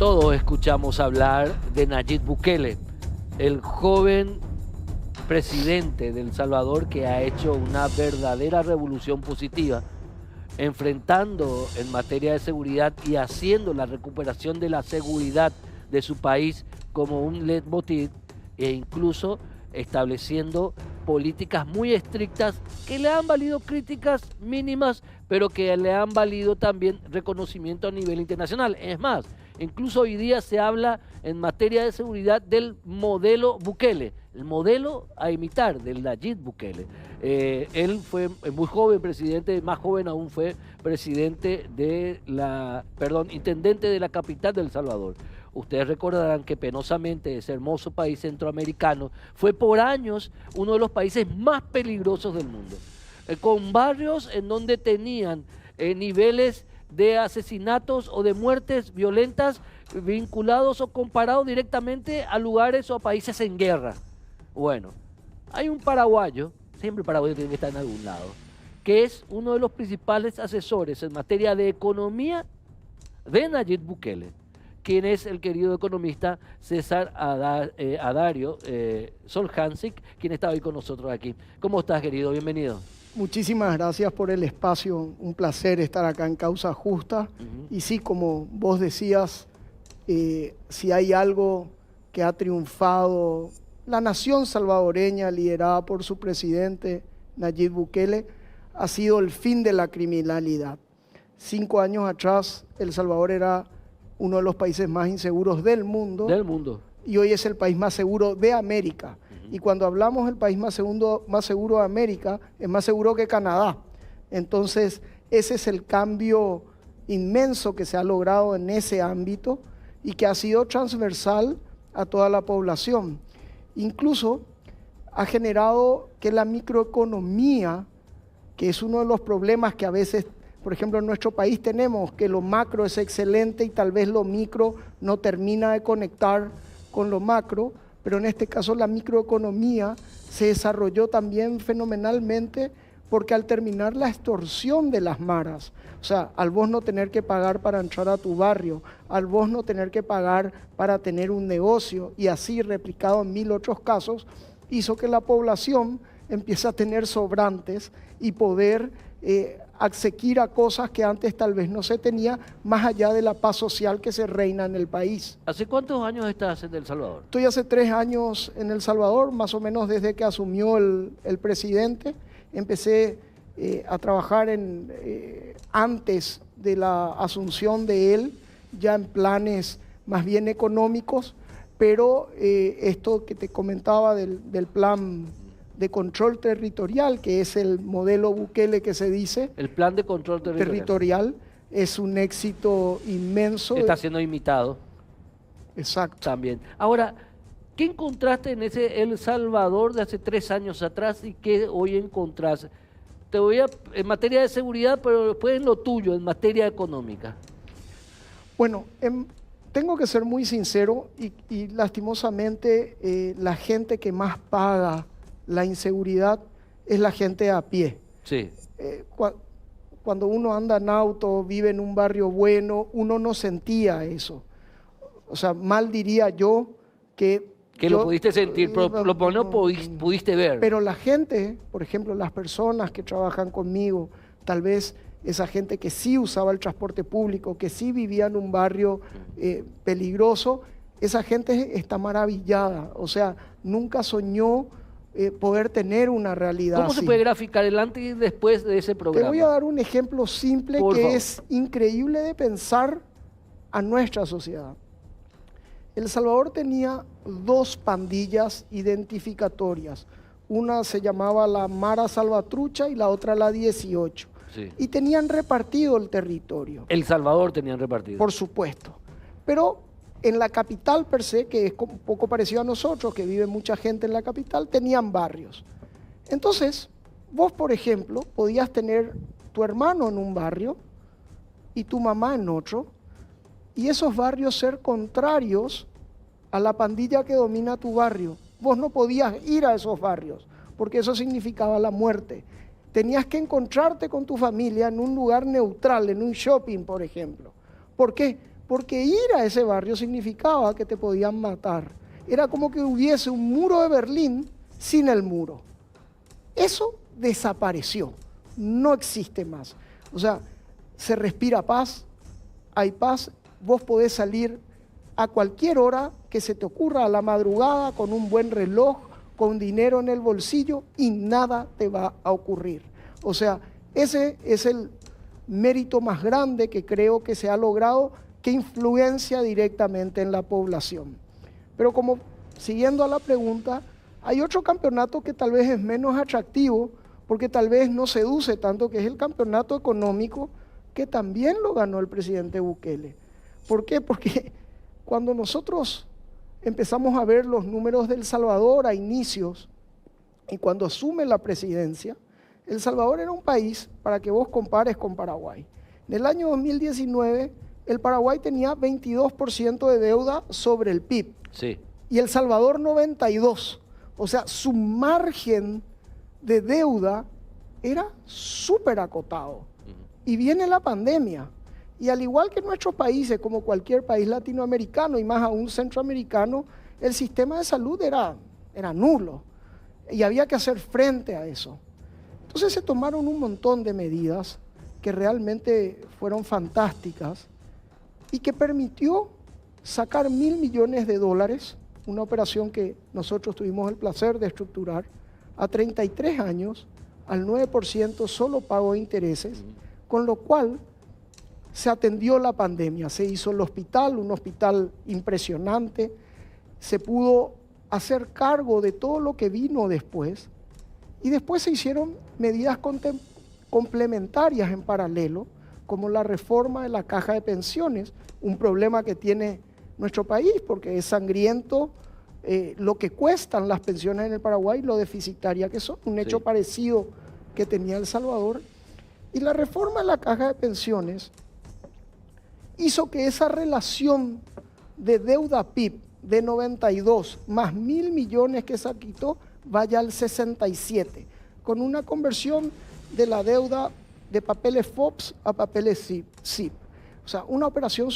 Todos escuchamos hablar de Nayib Bukele, el joven presidente de El Salvador que ha hecho una verdadera revolución positiva, enfrentando en materia de seguridad y haciendo la recuperación de la seguridad de su país como un leitmotiv e incluso estableciendo políticas muy estrictas que le han valido críticas mínimas, pero que le han valido también reconocimiento a nivel internacional. Es más, incluso hoy día se habla en materia de seguridad del modelo Bukele, el modelo a imitar del Nayib Bukele. Él fue muy joven presidente, más joven aún fue presidente de intendente de la capital de El Salvador. Ustedes recordarán que penosamente ese hermoso país centroamericano fue por años uno de los países más peligrosos del mundo, con barrios en donde tenían niveles de asesinatos o de muertes violentas vinculados o comparados directamente a lugares o a países en guerra. Bueno, hay un paraguayo, siempre el paraguayo tiene que estar en algún lado, que es uno de los principales asesores en materia de economía de Nayib Bukele, quien es el querido economista César Adario Soljancic, quien está hoy con nosotros aquí. ¿Cómo estás, querido? Bienvenido. Muchísimas gracias por el espacio, un placer estar acá en Causa Justa. Y sí, como vos decías, si hay algo que ha triunfado, la nación salvadoreña liderada por su presidente Nayib Bukele, ha sido el fin de la criminalidad. 5 años atrás, El Salvador era uno de los países más inseguros del mundo. Y hoy es el país más seguro de América. Y cuando hablamos del país más seguro de América, es más seguro que Canadá. Entonces, ese es el cambio inmenso que se ha logrado en ese ámbito y que ha sido transversal a toda la población. Incluso ha generado que la microeconomía, que es uno de los problemas que a veces, por ejemplo, en nuestro país tenemos, que lo macro es excelente y tal vez lo micro no termina de conectar con lo macro, pero en este caso la microeconomía se desarrolló también fenomenalmente porque al terminar la extorsión de las maras, o sea, al vos no tener que pagar para entrar a tu barrio, al vos no tener que pagar para tener un negocio y así replicado en 1000 otros casos, hizo que la población empiece a tener sobrantes y poder acceder a cosas que antes tal vez no se tenía, más allá de la paz social que se reina en el país. ¿Hace cuántos años estás en El Salvador? Estoy hace 3 años en El Salvador, más o menos desde que asumió el presidente. Empecé a trabajar antes de la asunción de él, ya en planes más bien económicos, pero esto que te comentaba del plan de control territorial, que es el modelo Bukele que se dice. El plan de control territorial es un éxito inmenso. Está siendo imitado. Exacto. También. Ahora, ¿qué encontraste en ese El Salvador de hace 3 años atrás y qué hoy encontrás? Te voy en materia de seguridad, pero después en lo tuyo, en materia económica. Bueno, tengo que ser muy sincero y lastimosamente la gente que más paga la inseguridad es la gente a pie. Sí. Cuando uno anda en auto, vive en un barrio bueno, uno no sentía eso. O sea, mal diría yo que lo pudiste sentir, pero lo no pudiste ver. Pero la gente, por ejemplo, las personas que trabajan conmigo, tal vez esa gente que sí usaba el transporte público, que sí vivía en un barrio peligroso, esa gente está maravillada. O sea, nunca soñó poder tener una realidad ¿Cómo así. se puede graficar el antes y después de ese programa? Te voy a dar un ejemplo simple por que favor. es increíble de pensar a nuestra sociedad. El Salvador tenía 2 pandillas identificatorias. Una se llamaba la Mara Salvatrucha y la otra la 18. Sí. Y tenían repartido el territorio. El Salvador tenían repartido. Por supuesto. Pero en la capital per se, que es un poco parecido a nosotros, que vive mucha gente en la capital, tenían barrios. Entonces, vos, por ejemplo, podías tener tu hermano en un barrio y tu mamá en otro, y esos barrios ser contrarios a la pandilla que domina tu barrio. Vos no podías ir a esos barrios, porque eso significaba la muerte. Tenías que encontrarte con tu familia en un lugar neutral, en un shopping, por ejemplo. ¿Por qué? porque ir a ese barrio significaba que te podían matar. Era como que hubiese un muro de Berlín sin el muro. Eso desapareció, no existe más. O sea, se respira paz, hay paz, vos podés salir a cualquier hora que se te ocurra, a la madrugada, con un buen reloj, con dinero en el bolsillo, y nada te va a ocurrir. O sea, ese es el mérito más grande que creo que se ha logrado, que influencia directamente en la población. Pero como, siguiendo a la pregunta, hay otro campeonato que tal vez es menos atractivo, porque tal vez no seduce tanto, que es el campeonato económico, que también lo ganó el presidente Bukele. ¿Por qué? Porque cuando nosotros empezamos a ver los números de El Salvador a inicios, y cuando asume la presidencia, El Salvador era un país, para que vos compares con Paraguay. En el año 2019, el Paraguay tenía 22% de deuda sobre el PIB. Sí. Y El Salvador 92%. O sea, su margen de deuda era súper acotado. Y viene la pandemia. Y al igual que en nuestros países, como cualquier país latinoamericano y más aún centroamericano, el sistema de salud era nulo. Y había que hacer frente a eso. Entonces se tomaron un montón de medidas que realmente fueron fantásticas y que permitió sacar $1.000 millones, una operación que nosotros tuvimos el placer de estructurar, a 33 años, al 9% solo pago de intereses, con lo cual se atendió la pandemia, se hizo el hospital, un hospital impresionante, se pudo hacer cargo de todo lo que vino después, y después se hicieron medidas complementarias en paralelo, como la reforma de la caja de pensiones, un problema que tiene nuestro país, porque es sangriento lo que cuestan las pensiones en el Paraguay, lo deficitaria que son, un hecho parecido que tenía El Salvador. Y la reforma de la caja de pensiones hizo que esa relación de deuda PIB de 92 más 1.000 millones que se quitó vaya al 67, con una conversión de la deuda de papeles FOBS a papeles SIP. O sea, una operación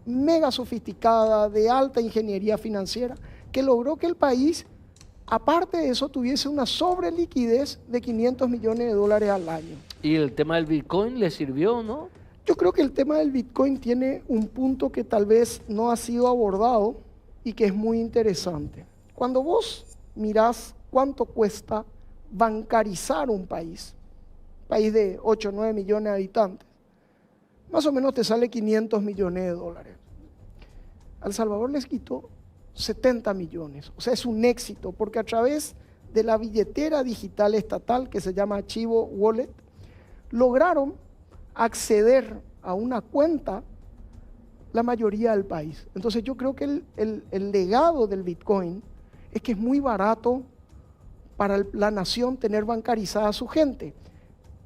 mega sofisticada, de alta ingeniería financiera, que logró que el país, aparte de eso, tuviese una sobreliquidez de $500 millones al año. ¿Y el tema del Bitcoin le sirvió, no? Yo creo que el tema del Bitcoin tiene un punto que tal vez no ha sido abordado y que es muy interesante. Cuando vos mirás cuánto cuesta bancarizar un país de 8 o 9 millones de habitantes, más o menos te sale $500 millones. A El Salvador les quitó 70 millones. O sea, es un éxito, porque a través de la billetera digital estatal que se llama Chivo Wallet, lograron acceder a una cuenta la mayoría del país. Entonces yo creo que el legado del Bitcoin es que es muy barato para la nación tener bancarizada a su gente.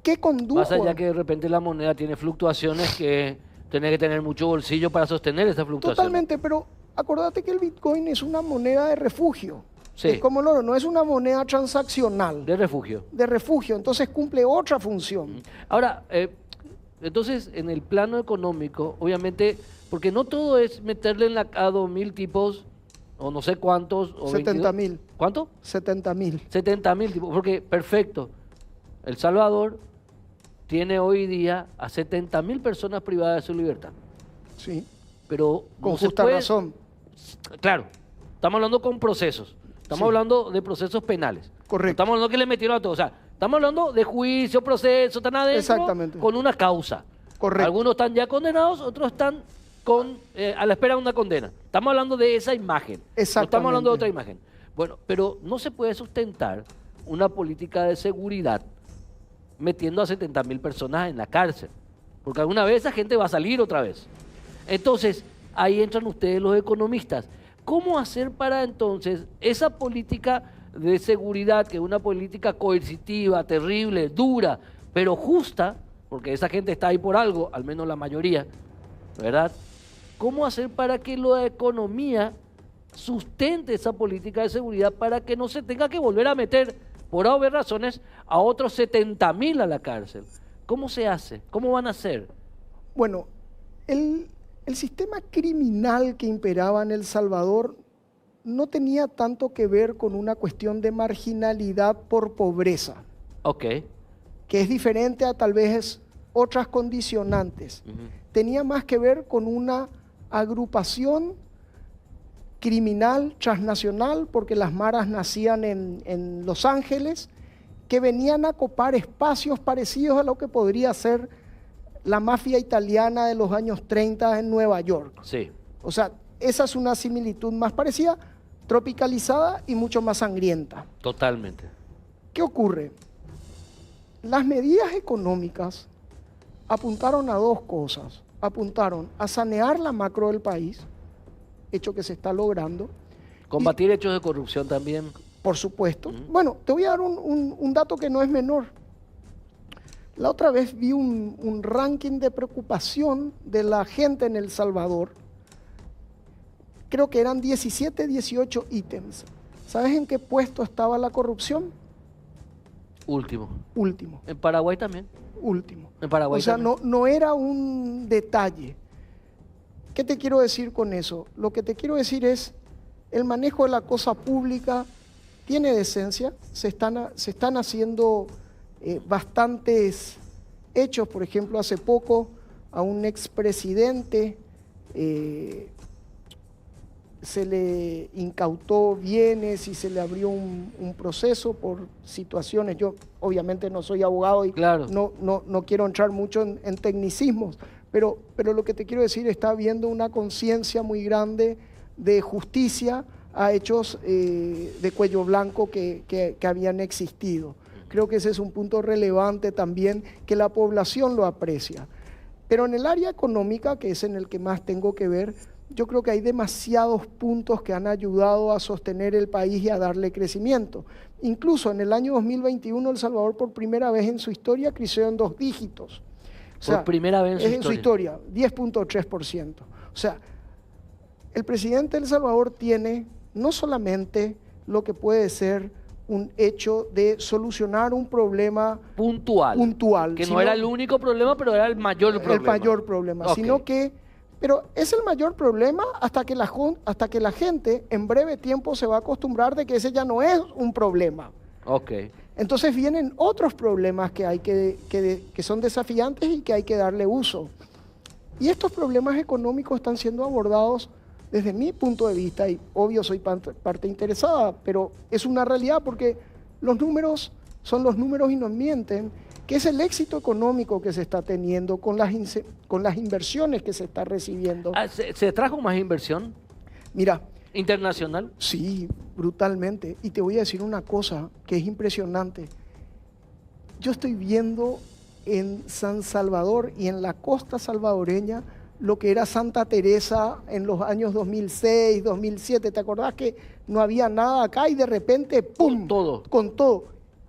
¿Qué condujo? Más allá que de repente la moneda tiene fluctuaciones que tenés que tener mucho bolsillo para sostener esa fluctuación. Totalmente, pero acordate que el Bitcoin es una moneda de refugio. Sí. Es como el oro, no es una moneda transaccional. De refugio. De refugio, entonces cumple otra función. Ahora, entonces en el plano económico, obviamente, porque no todo es meterle en la a 2.000 tipos, o no sé cuántos. O 70.000. ¿Cuánto? 70.000. 70.000 tipos, porque perfecto. El Salvador tiene hoy día a 70.000 personas privadas de su libertad. Sí. Pero con no justa razón. Claro, estamos hablando con procesos. Estamos hablando de procesos penales. Correcto. No estamos hablando que le metieron a todo. O sea, estamos hablando de juicio, proceso, están adentro. Exactamente. Con una causa. Correcto. Algunos están ya condenados, otros están a la espera de una condena. Estamos hablando de esa imagen. Exactamente. No estamos hablando de otra imagen. Bueno, pero no se puede sustentar una política de seguridad metiendo a 70.000 personas en la cárcel. Porque alguna vez esa gente va a salir otra vez. Entonces, ahí entran ustedes los economistas. ¿Cómo hacer para entonces esa política de seguridad, que es una política coercitiva, terrible, dura, pero justa, porque esa gente está ahí por algo, al menos la mayoría, ¿verdad? ¿Cómo hacer para que la economía sustente esa política de seguridad para que no se tenga que volver a meter, por obvias razones, a otros 70.000 a la cárcel? ¿Cómo se hace? ¿Cómo van a hacer? Bueno, el el sistema criminal que imperaba en El Salvador no tenía tanto que ver con una cuestión de marginalidad por pobreza, Ok. que es diferente a tal vez otras condicionantes. Tenía más que ver con una agrupación criminal transnacional, porque las maras nacían en Los Ángeles, que venían a copar espacios parecidos a lo que podría ser la mafia italiana de los años 30 en Nueva York. Sí. O sea, esa es una similitud más parecida, tropicalizada y mucho más sangrienta. Totalmente. ¿Qué ocurre? Las medidas económicas apuntaron a dos cosas. Apuntaron a sanear la macro del país, hecho que se está logrando. Combatir hechos de corrupción también. Por supuesto. Bueno, te voy a dar un dato que no es menor. La otra vez vi un ranking de preocupación de la gente en El Salvador. Creo que eran 17, 18 ítems. ¿Sabes en qué puesto estaba la corrupción? Último. Último. En Paraguay también. Último. En Paraguay O sea, también. no era un detalle. ¿Qué te quiero decir con eso? Lo que te quiero decir es, el manejo de la cosa pública tiene decencia, se están haciendo bastantes hechos. Por ejemplo, hace poco a un expresidente se le incautó bienes y se le abrió un proceso por situaciones. Yo obviamente no soy abogado y Claro. no quiero entrar mucho en tecnicismos, pero lo que te quiero decir, está habiendo una conciencia muy grande de justicia a hechos de cuello blanco que habían existido. Creo que ese es un punto relevante también, que la población lo aprecia. Pero en el área económica, que es en el que más tengo que ver, yo creo que hay demasiados puntos que han ayudado a sostener el país y a darle crecimiento. Incluso en el año 2021, El Salvador por primera vez en su historia creció en 2 dígitos. O sea, Por primera vez en su historia. 10.3%. O sea, el presidente de El Salvador tiene no solamente lo que puede ser un hecho de solucionar un problema Puntual. Que no sino era el único problema, pero era el mayor problema. el mayor problema, Ok. sino que, pero es el mayor problema hasta que la gente en breve tiempo se va a acostumbrar de que ese ya no es un problema. Ok. Entonces vienen otros problemas que son desafiantes y que hay que darle uso. Y estos problemas económicos están siendo abordados desde mi punto de vista, y obvio soy parte interesada, pero es una realidad porque los números son los números y nos mienten, que es el éxito económico que se está teniendo con las inversiones que se está recibiendo. ¿Se trajo más inversión Mira, internacional? sí, brutalmente. Y te voy a decir una cosa que es impresionante. Yo estoy viendo en San Salvador y en la costa salvadoreña lo que era Santa Teresa en los años 2006, 2007. ¿Te acordás que no había nada acá y de repente, ¡pum! Con todo. Con todo.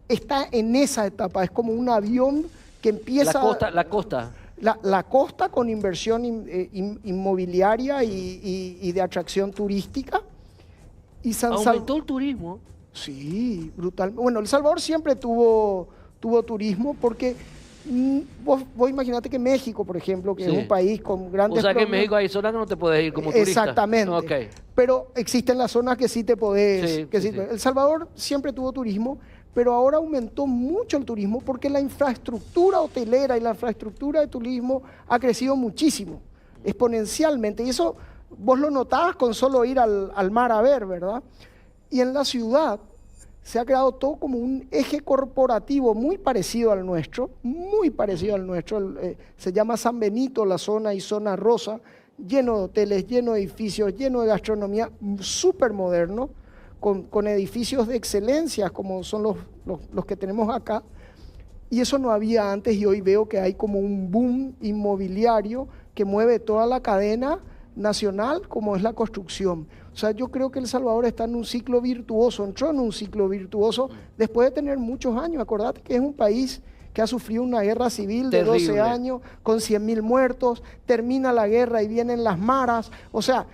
Está en esa etapa. Es como un avión que empieza... La costa. La costa con inversión inmobiliaria y de atracción turística. Y Aumentó el turismo. Sí, brutal. Bueno, El Salvador siempre tuvo turismo porque vos imaginate que México, por ejemplo, que Sí. es un país con grandes O sea que en problemas. México hay zonas que no te puedes ir como turista. Exactamente. Ok. Pero existen las zonas que sí te podés. Sí, que sí, sí. sí. El Salvador siempre tuvo turismo, pero ahora aumentó mucho el turismo porque la infraestructura hotelera y la infraestructura de turismo ha crecido muchísimo, exponencialmente. Y eso vos lo notabas con solo ir al mar a ver, ¿verdad? Y en la ciudad se ha creado todo como un eje corporativo muy parecido al nuestro, muy parecido al nuestro. Se llama San Benito la zona y zona rosa, lleno de hoteles, lleno de edificios, lleno de gastronomía, súper moderno, con edificios de excelencia como son los que tenemos acá. Y eso no había antes y hoy veo que hay como un boom inmobiliario que mueve toda la cadena nacional como es la construcción. O sea, yo creo que El Salvador está en un ciclo virtuoso, entró en un ciclo virtuoso después de tener muchos años. Acordate que es un país que ha sufrido una guerra civil de 12 Terrible. años, con 100.000 muertos, termina la guerra y vienen las maras. O sea,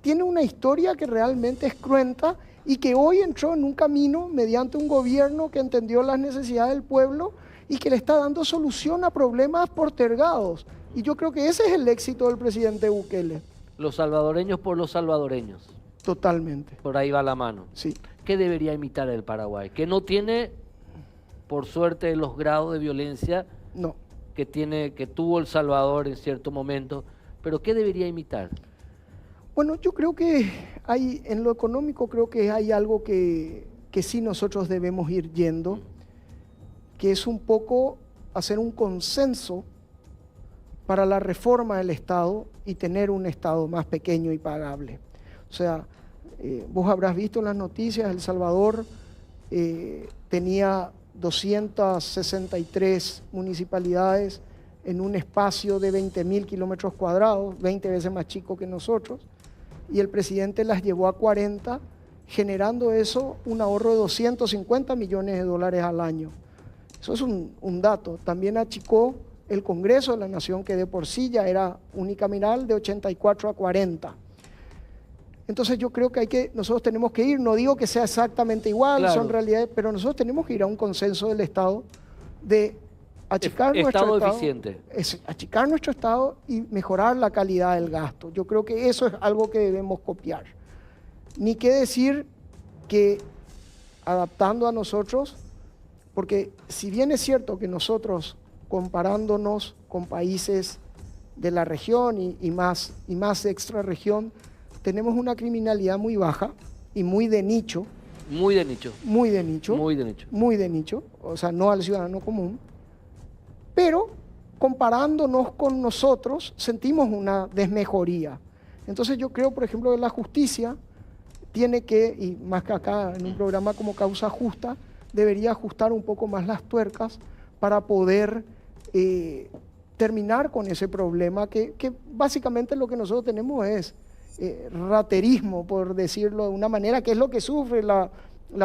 tiene una historia que realmente es cruenta y que hoy entró en un camino mediante un gobierno que entendió las necesidades del pueblo y que le está dando solución a problemas postergados. Y yo creo que ese es el éxito del presidente Bukele. Los salvadoreños por los salvadoreños. Totalmente. Por ahí va la mano. Sí. ¿Qué debería imitar el Paraguay? Que no tiene, por suerte, los grados de violencia No. que tuvo El Salvador en cierto momento, pero ¿qué debería imitar? Bueno, yo creo que hay, en lo económico creo que hay algo que sí nosotros debemos ir yendo, que es un poco hacer un consenso para la reforma del Estado y tener un Estado más pequeño y pagable. O sea, vos habrás visto en las noticias, El Salvador tenía 263 municipalidades en un espacio de 20.000 kilómetros cuadrados, 20 veces más chico que nosotros, y el presidente las llevó a 40, generando eso un ahorro de 250 millones de dólares al año. Eso es un dato. También achicó el Congreso de la Nación, que de por sí ya era unicameral, de 84 a 40. Entonces yo creo que nosotros tenemos que ir, no digo que sea exactamente igual, claro, son realidades, pero nosotros tenemos que ir a un consenso del Estado de achicar nuestro Estado, eficiente. Achicar nuestro Estado y mejorar la calidad del gasto. Yo creo que eso es algo que debemos copiar. Ni qué decir que adaptando a nosotros, porque si bien es cierto que nosotros, comparándonos con países de la región y más extra región, tenemos una criminalidad muy baja y muy de nicho. Muy de nicho. Muy de nicho. Muy de nicho. Muy de nicho, o sea, no al ciudadano común. Pero comparándonos con nosotros, sentimos una desmejoría. Entonces yo creo, por ejemplo, que la justicia tiene que, y más que acá en un programa como Causa Justa, debería ajustar un poco más las tuercas para poder terminar con ese problema que básicamente lo que nosotros tenemos es raterismo, por decirlo de una manera, que es lo que sufre la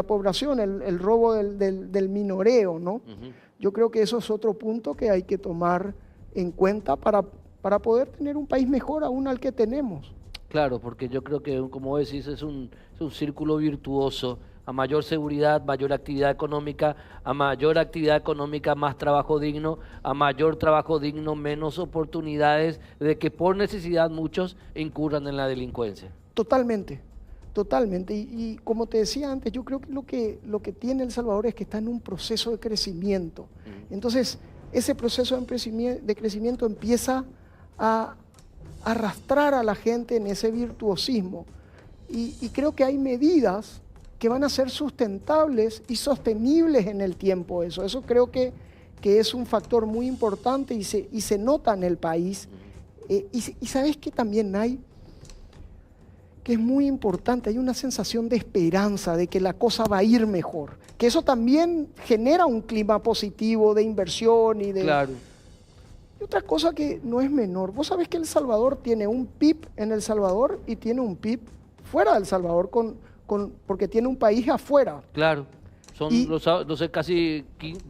población, el robo del minoreo, ¿no? Uh-huh. Yo creo que eso es otro punto que hay que tomar en cuenta para poder tener un país mejor aún al que tenemos. Claro, porque yo creo que, como decís, es un círculo virtuoso. A mayor seguridad, mayor actividad económica, a mayor actividad económica, más trabajo digno, a mayor trabajo digno, menos oportunidades de que por necesidad muchos incurran en la delincuencia. Totalmente, totalmente. Y como te decía antes, yo creo que lo que tiene El Salvador es que está en un proceso de crecimiento. Entonces, ese proceso de crecimiento empieza a arrastrar a la gente en ese virtuosismo. Y creo que hay medidas que van a ser sustentables y sostenibles en el tiempo. Eso creo que es un factor muy importante y se nota en el país. Y sabes que también hay, que es muy importante, hay una sensación de esperanza, de que la cosa va a ir mejor. Que eso también genera un clima positivo de inversión y de... Claro. Y otra cosa que no es menor, vos sabés que El Salvador tiene un PIB en El Salvador y tiene un PIB fuera del Salvador porque tiene un país afuera. Claro, son no sé, casi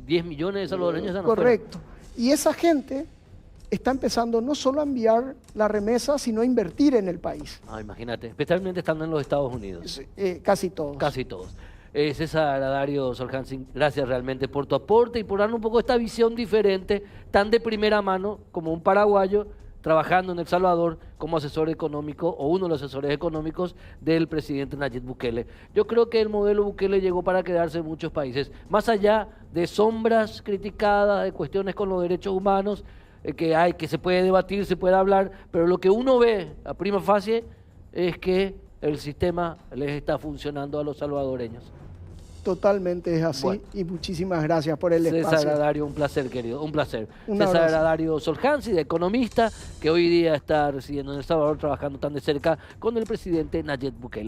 10 millones de salvadoreños. Correcto. Afuera. Y esa gente está empezando no solo a enviar la remesa, sino a invertir en el país. Imagínate, especialmente estando en los Estados Unidos. Casi todos. Casi todos. César Adario Solhansi, gracias realmente por tu aporte y por darnos un poco esta visión diferente, tan de primera mano como un paraguayo, trabajando en El Salvador como asesor económico o uno de los asesores económicos del presidente Nayib Bukele. Yo creo que el modelo Bukele llegó para quedarse en muchos países, más allá de sombras criticadas, de cuestiones con los derechos humanos, que se puede debatir, se puede hablar, pero lo que uno ve a prima facie es que el sistema les está funcionando a los salvadoreños. Totalmente es así, bueno, y muchísimas gracias por el espacio. César Adario, un placer, querido, un placer. César Adario Solhansi, de economista, que hoy día está residiendo en El Salvador, trabajando tan de cerca con el presidente Nayib Bukele.